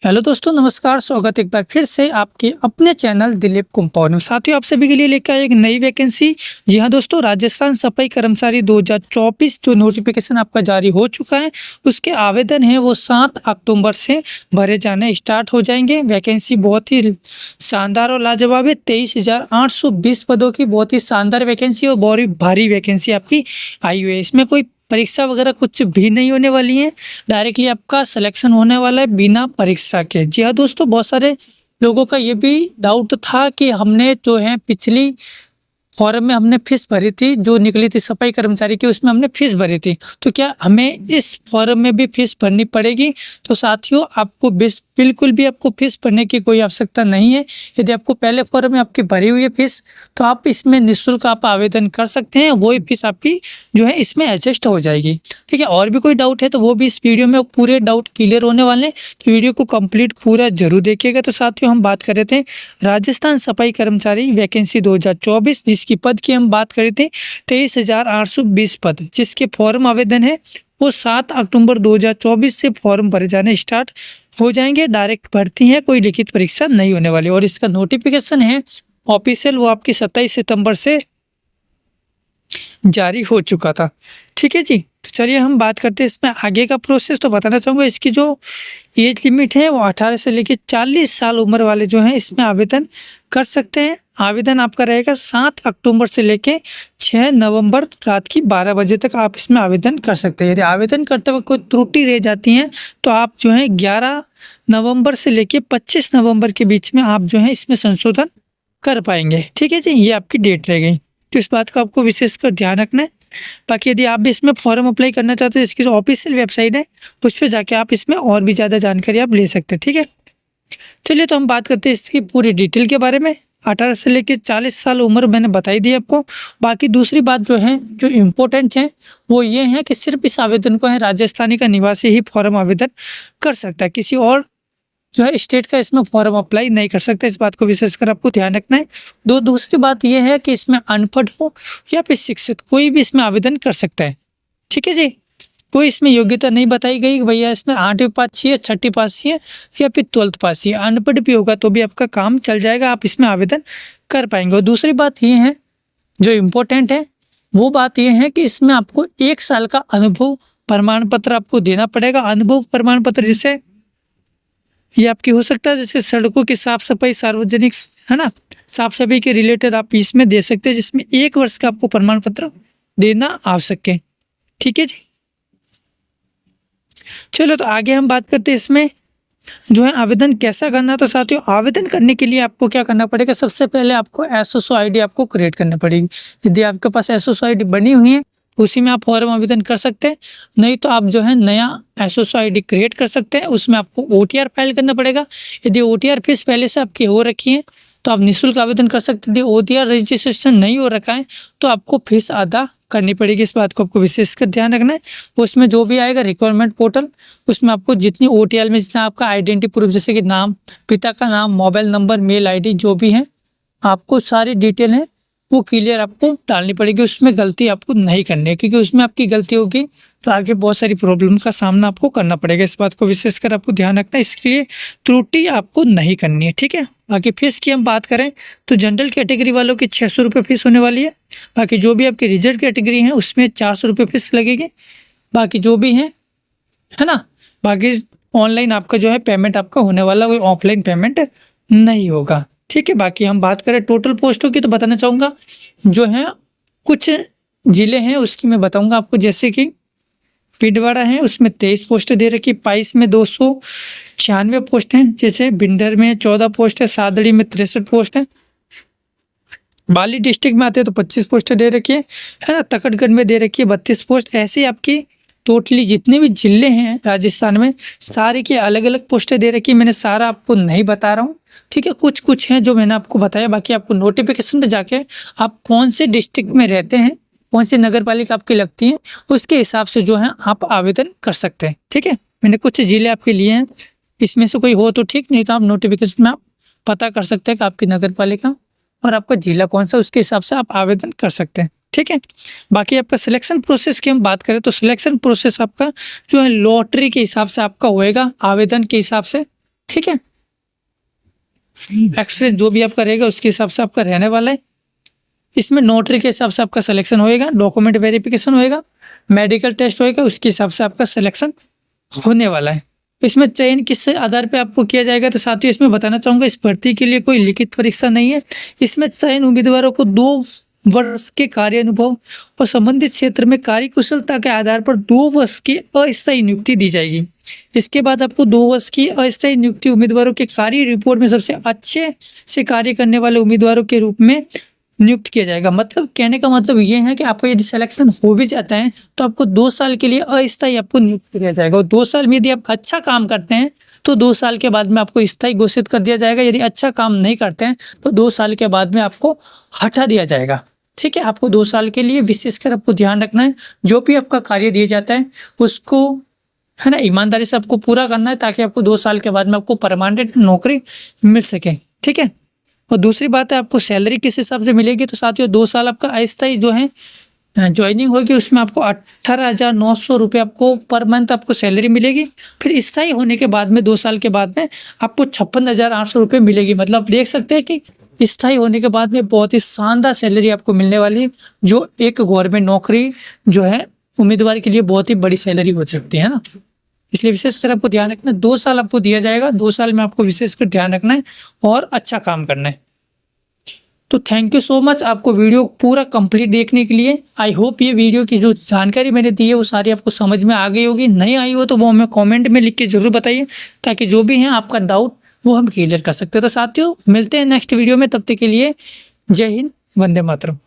Hello दोस्तों, नमस्कार। स्वागत एक बार फिर से आपके अपने चैनल दिलीप कुंपॉन में। साथियों, आप सभी के लिए लेकर आए एक नई वैकेंसी। जी हाँ दोस्तों, राजस्थान सफाई कर्मचारी 2024 जो नोटिफिकेशन आपका जारी हो चुका है, उसके आवेदन है वो 7 अक्टूबर से भरे जाने स्टार्ट हो जाएंगे। वैकेंसी बहुत ही शानदार और लाजवाब है। 23,820 पदों की बहुत ही शानदार वैकेंसी और बहुत ही भारी वैकेंसी आपकी आई हुई है। इसमें कोई परीक्षा वगैरह कुछ भी नहीं होने वाली है। डायरेक्टली आपका सिलेक्शन होने वाला है बिना परीक्षा के। जी हाँ दोस्तों, बहुत सारे लोगों का ये भी डाउट था कि हमने जो है पिछली फॉर्म में हमने फीस भरी थी, जो निकली थी सफाई कर्मचारी की, उसमें हमने फीस भरी थी, तो क्या हमें इस फॉर्म में भी फीस भरनी पड़ेगी? तो साथियों, आपको बिल्कुल भी आपको फीस भरने की कोई आवश्यकता नहीं है। यदि आपको पहले फॉर्म में आपकी भरी हुई है फीस, तो आप इसमें निःशुल्क आप आवेदन कर सकते हैं। वही फीस आपकी जो है इसमें एडजस्ट हो जाएगी। ठीक है, और भी कोई डाउट है तो वो भी इस वीडियो में पूरे डाउट क्लियर होने वाले हैं, तो वीडियो को कंप्लीट पूरा जरूर देखिएगा। तो साथियों, हम बात कर रहे थे राजस्थान सफाई कर्मचारी वैकेंसी 2024, जिसकी पद की हम बात करे थे 23,820 पद, जिसके फॉर्म आवेदन है वो 7 अक्टूबर 2024 से फॉर्म भरे जाने स्टार्ट हो जाएंगे। डायरेक्ट भर्ती है, कोई लिखित परीक्षा नहीं होने वाली। और इसका नोटिफिकेशन है ऑफिशियल, वो आपकी 27 सितंबर से जारी हो चुका था। ठीक है जी, तो चलिए हम बात करते हैं इसमें आगे का प्रोसेस। तो बताना चाहूँगा, इसकी जो एज लिमिट है वो 18 से लेकर 40 साल उम्र वाले जो हैं इसमें आवेदन कर सकते हैं। आवेदन आपका रहेगा 7 अक्टूबर से लेके 6 नवंबर रात की 12 बजे तक आप इसमें आवेदन कर सकते हैं। यदि आवेदन करते वक्त कोई त्रुटि रह जाती हैं तो आप जो है 11 नवंबर से लेके 25 नवंबर के बीच में आप जो है इसमें संशोधन कर पाएंगे। ठीक है जी, ये आपकी डेट रह गई, तो इस बात का आपको विशेषकर ध्यान रखना है। बाकी यदि आप भी इसमें फॉर्म अप्लाई करना चाहते हैं, इसकी जो ऑफिशियल वेबसाइट है उस पर जाके आप इसमें और भी ज़्यादा जानकारी आप ले सकते हैं। ठीक है, चलिए तो हम बात करते हैं इसकी पूरी डिटेल के बारे में। 18 से लेकर 40 साल उम्र मैंने बताई दी आपको। बाकी दूसरी बात जो है, जो इम्पोर्टेंट है, वो ये है कि सिर्फ इस आवेदन को है राजस्थानी का निवासी ही फॉर्म आवेदन कर सकता है। किसी और जो है स्टेट का इसमें फॉर्म अप्लाई नहीं कर सकता। इस बात को विशेषकर आपको ध्यान रखना है। दूसरी बात यह है कि इसमें अनपढ़ हो या फिर शिक्षित, कोई भी इसमें आवेदन कर सकता है। ठीक है जी, कोई इसमें योग्यता नहीं बताई गई भैया इसमें 8वीं पास चाहिए, 6ठी पास चाहिए या फिर 12th पास चाहिए। अनपढ़ भी होगा तो भी आपका काम चल जाएगा, आप इसमें आवेदन कर पाएंगे। और दूसरी बात ये है, जो इम्पोर्टेंट है, वो बात यह है कि इसमें आपको 1 साल का अनुभव प्रमाण पत्र आपको देना पड़ेगा। अनुभव प्रमाण पत्र जैसे ये आपकी हो सकता है, जैसे सड़कों की साफ सफाई, सार्वजनिक है ना, साफ सफाई के रिलेटेड आप इसमें दे सकते हैं, जिसमें 1 वर्ष का आपको प्रमाण पत्र देना आवश्यक है। ठीक है जी, चलो तो आगे हम बात करते हैं इसमें जो है आवेदन कैसा करना। तो साथियों, आवेदन करने के लिए आपको क्या करना पड़ेगा? सबसे पहले आपको एसएसओ आईडी आपको क्रिएट करना पड़ेगी। यदि आपके पास एसएसओ आईडी बनी हुई है, उसी में आप फॉर्म आवेदन कर सकते हैं। नहीं तो आप जो है नया एसएसओ आईडी क्रिएट कर सकते हैं, उसमें आपको ओटीआर फाइल करना पड़ेगा। यदि ओटीआर फीस पहले से आपकी हो रखी है तो आप निःशुल्क आवेदन कर सकते हैं। यदि ओटीआर रजिस्ट्रेशन नहीं हो रखा है तो आपको फीस अदा करनी पड़ेगी। इस बात को आपको विशेषकर ध्यान रखना है। उसमें जो भी आएगा रिक्वायरमेंट पोर्टल, उसमें आपको जितनी ओटीआर में जितना आपका आइडेंटिटी प्रूफ, जैसे कि नाम, पिता का नाम, मोबाइल नंबर, मेल आईडी, जो भी है आपको सारी डिटेल है वो क्लियर आपको डालनी पड़ेगी। उसमें गलती आपको नहीं करनी है, क्योंकि उसमें आपकी गलती होगी तो आगे बहुत सारी प्रॉब्लम का सामना आपको करना पड़ेगा। इस बात को विशेषकर आपको ध्यान रखना है, इसलिए त्रुटि आपको नहीं करनी है। ठीक है, बाकी फीस की हम बात करें तो जनरल कैटेगरी वालों की 600 रुपये फीस होने वाली है। बाकी जो भी आपकी रिजर्व कैटेगरी है उसमें 400 रुपये फीस लगेगी। बाकी जो भी है ना, बाकी ऑनलाइन आपका जो है पेमेंट आपका होने वाला, कोई ऑफलाइन पेमेंट नहीं होगा। ठीक है, बाकी हम बात करें टोटल पोस्टों की तो बताना चाहूँगा, जो है कुछ ज़िले हैं उसकी मैं बताऊँगा आपको। जैसे कि पिंडवाड़ा है, उसमें 23 पोस्टें दे रखी, पाइस में 296 पोस्ट हैं, जैसे भिंडर में 14 पोस्ट है, सादड़ी में 63 पोस्ट है, बाली डिस्ट्रिक्ट में आते हैं तो 25 पोस्टें दे रखी है ना, तकड़गढ़ में दे रखी है 32 पोस्ट। ऐसे आपकी टोटली जितने भी जिले हैं राजस्थान में, सारे की अलग अलग पोस्टें दे रखी है। मैंने सारा आपको नहीं बता रहा हूँ, ठीक है, कुछ कुछ हैं जो मैंने आपको बताया। बाकी आपको नोटिफिकेशन पे जाके आप कौन से डिस्ट्रिक्ट में रहते हैं, कौन सी नगर पालिका आपकी लगती है, उसके हिसाब से जो है आप आवेदन कर सकते हैं। ठीक है, मैंने कुछ जिले आपके लिए हैं, इसमें से कोई हो तो ठीक, नहीं तो आप नोटिफिकेशन में आप पता कर सकते हैं कि आपकी नगर पालिका और आपका जिला कौन सा, उसके हिसाब से आप आवेदन कर सकते हैं। ठीक है, बाकी आपका सिलेक्शन प्रोसेस की हम बात करें तो सिलेक्शन प्रोसेस आपका जो है लॉटरी के हिसाब से आपका होएगा, आवेदन के हिसाब से। ठीक है। एक्सपीरियंस जो भी आपका रहेगा उसके हिसाब से आपका रहने वाला है। इसमें नोटरी के हिसाब से आपका सिलेक्शन होएगा, डॉक्यूमेंट वेरिफिकेशन होएगा, मेडिकल टेस्ट होएगा, उसके हिसाब से आपका सिलेक्शन होने वाला है। इसमें चयन किस आधार पे आपको किया जाएगा, तो साथियों इसमें बताना चाहूँगा इस भर्ती के लिए कोई लिखित परीक्षा नहीं है। इसमें चयन उम्मीदवारों को 2 वर्ष के कार्य अनुभव और संबंधित क्षेत्र में कार्य कुशलता के आधार पर 2 वर्ष की अस्थायी नियुक्ति दी जाएगी। इसके बाद आपको 2 वर्ष की अस्थायी नियुक्ति उम्मीदवारों के कार्य रिपोर्ट में सबसे अच्छे से कार्य करने वाले उम्मीदवारों के रूप में नियुक्त किया जाएगा। मतलब कहने का मतलब ये है कि आपका यदि सिलेक्शन हो भी जाता है तो आपको 2 साल के लिए अस्थायी आपको नियुक्त किया जाएगा, और 2 साल में यदि आप अच्छा काम करते हैं तो 2 साल के बाद में आपको स्थायी घोषित कर दिया जाएगा। यदि अच्छा काम नहीं करते हैं तो 2 साल के बाद में आपको हटा दिया जाएगा। ठीक है, आपको 2 साल के लिए विशेषकर आपको ध्यान रखना है, जो भी आपका कार्य दिया जाता है उसको है ना ईमानदारी से आपको पूरा करना है, ताकि आपको 2 साल के बाद में आपको परमानेंट नौकरी मिल सके। ठीक है, और दूसरी बात है आपको सैलरी किस हिसाब से मिलेगी, तो साथियों 2 साल आपका अस्थायी जो है ज्वाइनिंग होगी, उसमें आपको 18,900 रुपये आपको पर मंथ आपको सैलरी मिलेगी। फिर स्थायी होने के बाद में 2 साल के बाद में आपको 56,800 रुपये मिलेगी। मतलब देख सकते हैं कि स्थायी होने के बाद में बहुत ही शानदार सैलरी आपको मिलने वाली है, जो एक गवर्नमेंट नौकरी जो है उम्मीदवार के लिए बहुत ही बड़ी सैलरी हो सकती है ना। इसलिए विशेषकर आपको ध्यान रखना है, 2 साल आपको दिया जाएगा, 2 साल में आपको विशेषकर ध्यान रखना है और अच्छा काम करना है। तो थैंक यू सो मच आपको वीडियो पूरा कंप्लीट देखने के लिए। आई होप ये वीडियो की जो जानकारी मैंने दी है वो सारी आपको समझ में आ गई होगी। नहीं आई हो तो वो हमें कमेंट में लिख के ज़रूर बताइए, ताकि जो भी है आपका डाउट वो हम क्लियर कर सकते हैं। तो साथियों मिलते हैं नेक्स्ट वीडियो में, तब तक के लिए जय हिंद, वंदे मातरम।